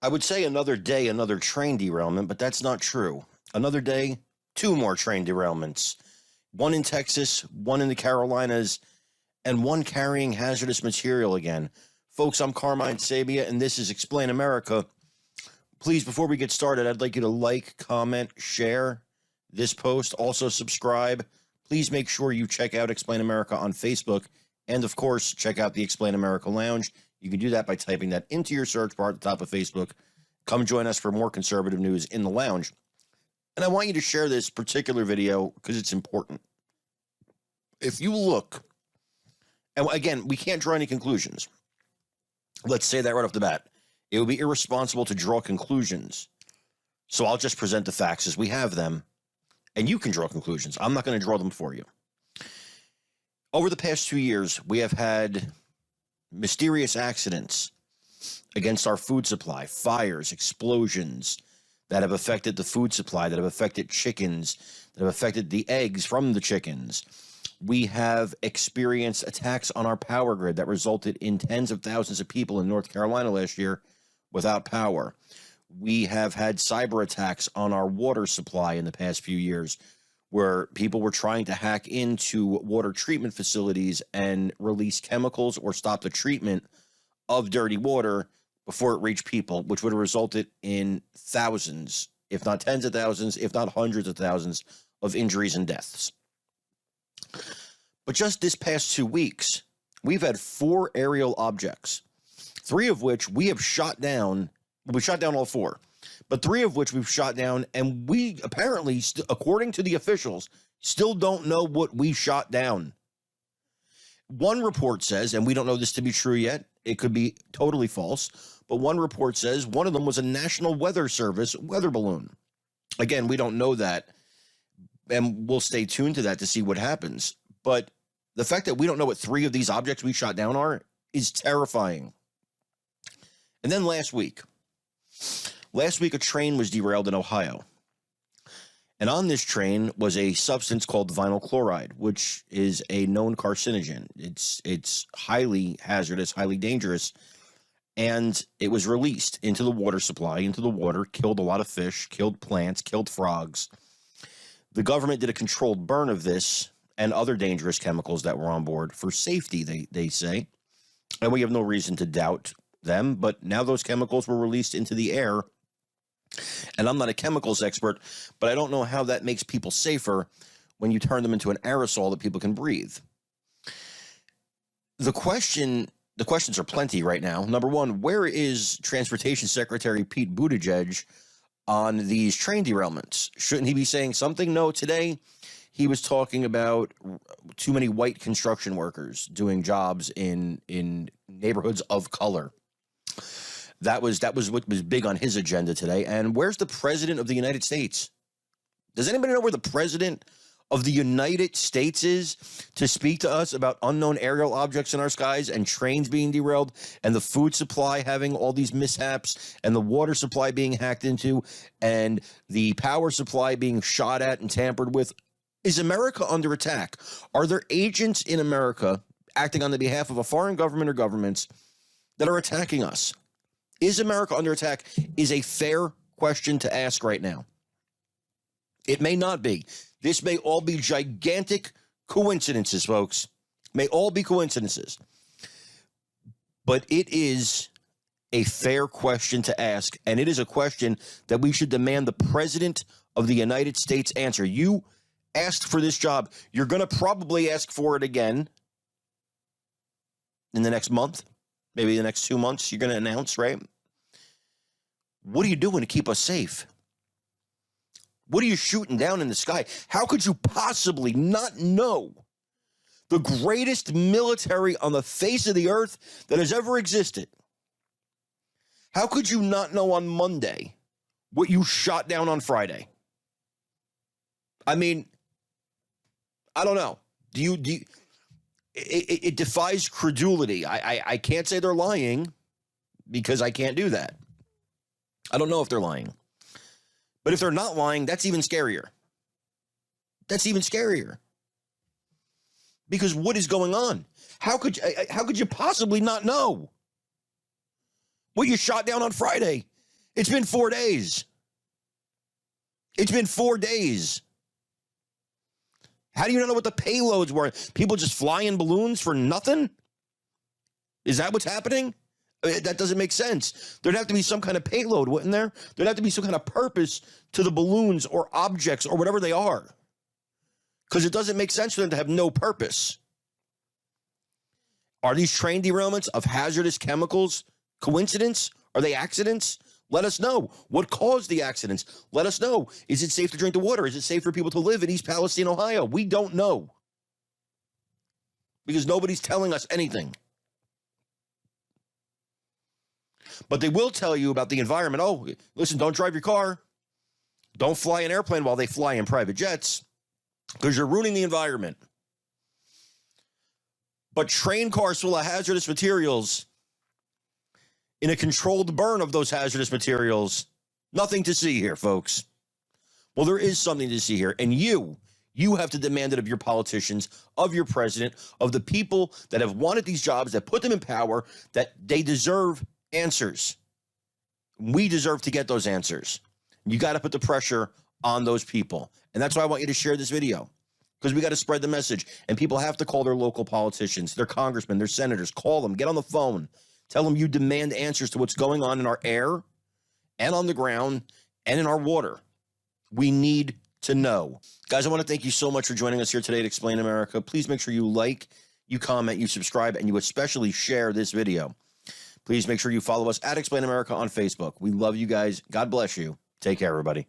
I would say another day, another train derailment, but that's not true. Another day, two more train derailments. One in Texas, one in the Carolinas, and one carrying hazardous material again. Folks, I'm Carmine Sabia, and this is Explain America. Please, before we get started, I'd like you to like, comment, share this post. Also, subscribe. Please make sure you check out Explain America on Facebook. And, of course, check out the Explain America Lounge. You can do that by typing that into your search bar at the top of Facebook. Come join us for more conservative news in the lounge. And I want you to share this particular video because it's important. If you look, and again, we can't draw any conclusions. Let's say that right off the bat. It would be irresponsible to draw conclusions. So I'll just present the facts as we have them, and you can draw conclusions. I'm not going to draw them for you. Over the past 2 years, we have had mysterious accidents against our food supply, fires, explosions that have affected the food supply, that have affected chickens, that have affected the eggs from the chickens. We have experienced attacks on our power grid that resulted in tens of thousands of people in North Carolina last year without power. We have had cyber attacks on our water supply in the past few years where people were trying to hack into water treatment facilities and release chemicals or stop the treatment of dirty water before it reached people, which would have resulted in thousands, if not tens of thousands, if not hundreds of thousands of injuries and deaths. But just this past 2 weeks, we've had 4 aerial objects, 3 of which we have shot down. We shot down all 4, but 3 of which we've shot down, and we apparently, according to the officials, still don't know what we shot down. One report says, and we don't know this to be true yet, it could be totally false, but one report says one of them was a National Weather Service weather balloon. Again, we don't know that, and we'll stay tuned to that to see what happens. But the fact that we don't know what 3 of these objects we shot down are is terrifying. And then last week, a train was derailed in Ohio. And on this train was a substance called vinyl chloride, which is a known carcinogen. It's highly hazardous, highly dangerous. And it was released into the water supply, into the water, killed a lot of fish, killed plants, killed frogs. The government did a controlled burn of this and other dangerous chemicals that were on board for safety, they say. And we have no reason to doubt them, but now those chemicals were released into the air. And I'm not a chemicals expert, but I don't know how that makes people safer when you turn them into an aerosol that people can breathe. The questions are plenty right now. Number one, where is Transportation Secretary Pete Buttigieg on these train derailments? Shouldn't he be saying something? No, today he was talking about too many white construction workers doing jobs in neighborhoods of color. That was what was big on his agenda today. And where's the president of the United States? Does anybody know where the president of the United States is to speak to us about unknown aerial objects in our skies and trains being derailed and the food supply having all these mishaps and the water supply being hacked into and the power supply being shot at and tampered with? Is America under attack? Are there agents in America acting on the behalf of a foreign government or governments that are attacking us? Is America under attack is a fair question to ask right now. It may not be. This may all be gigantic coincidences, folks. May all be coincidences. But it is a fair question to ask, and it is a question that we should demand the president of the United States answer. You asked for this job. You're going to probably ask for it again in the next month. Maybe the next 2 months you're going to announce, right? What are you doing to keep us safe? What are you shooting down in the sky? How could you possibly not know the greatest military on the face of the earth that has ever existed? How could you not know on Monday what you shot down on Friday? I mean, I don't know. Do you it defies credulity. I can't say they're lying because I can't do that. I don't know if they're lying. But if they're not lying, that's even scarier. That's even scarier. Because what is going on? How could you possibly not know what you shot down on Friday? It's been 4 days. It's been 4 days. How do you not know what the payloads were? People just fly in balloons for nothing? Is that what's happening? That doesn't make sense. There'd have to be some kind of payload, wouldn't there? There'd have to be some kind of purpose to the balloons or objects or whatever they are. Because it doesn't make sense for them to have no purpose. Are these train derailments of hazardous chemicals coincidence? Are they accidents? Let us know. What caused the accidents? Let us know. Is it safe to drink the water? Is it safe for people to live in East Palestine, Ohio? We don't know. Because nobody's telling us anything. But they will tell you about the environment. Oh, listen, don't drive your car. Don't fly an airplane while they fly in private jets, because you're ruining the environment. But train cars full of hazardous materials, in a controlled burn of those hazardous materials, nothing to see here, folks. Well, there is something to see here. And you have to demand it of your politicians, of your president, of the people that have wanted these jobs, that put them in power, that they deserve answers. We deserve to get those answers. You got to put the pressure on those people. And that's why I want you to share this video, because we got to spread the message. And people have to call their local politicians, their congressmen, their senators. Call them, get on the phone. Tell them you demand answers to what's going on in our air and on the ground and in our water. We need to know. Guys, I want to thank you so much for joining us here today at Explain America. Please make sure you like, you comment, you subscribe, and you especially share this video. Please make sure you follow us at Explain America on Facebook. We love you guys. God bless you. Take care, everybody.